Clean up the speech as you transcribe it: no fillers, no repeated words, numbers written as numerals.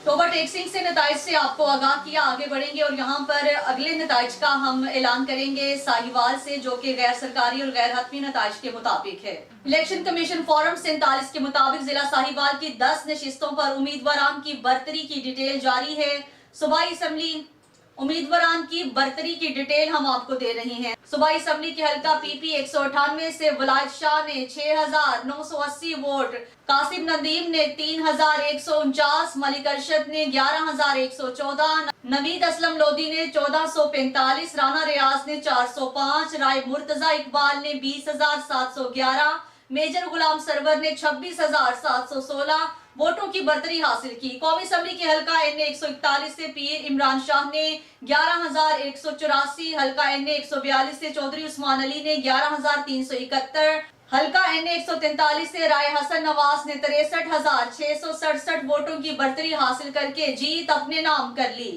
तो ओवरटेक्सिंग से नताइज से आपको आगाह किया, आगे बढ़ेंगे और यहाँ पर अगले नताइज का हम ऐलान करेंगे साहिवाल से, जो कि गैर सरकारी और गैर हतमी नताइज के मुताबिक है। इलेक्शन कमीशन फॉरम 47 के मुताबिक जिला साहिवाल की 10 नशिस्तों पर उम्मीदवारान की बर्तरी की डिटेल जारी है। सूबाई असम्बली उम्मीदवारान की बर्तरी की डिटेल हम आपको दे रहे हैं। सूबाई असम्बली के हल्का पीपी 198 से वलायत शाह ने 6980 वोट, कासिम नदीम ने 3149, मलिक अरशद ने 11114, नवीद असलम लोधी ने 1445, राना रियाज ने 405, राय मुर्तजा इकबाल ने 20711, मेजर गुलाम सरवर ने 26716 वोटों की बर्तरी हासिल की। कौमी असम्बली के हल्का एन 141 से पीर इमरान शाह ने 11184, हल्का एन 142 से चौधरी उस्मान अली ने 11371, हल्का एन 143 से राय हसन नवाज ने 63667 वोटों की बर्तरी हासिल करके जीत अपने नाम कर ली।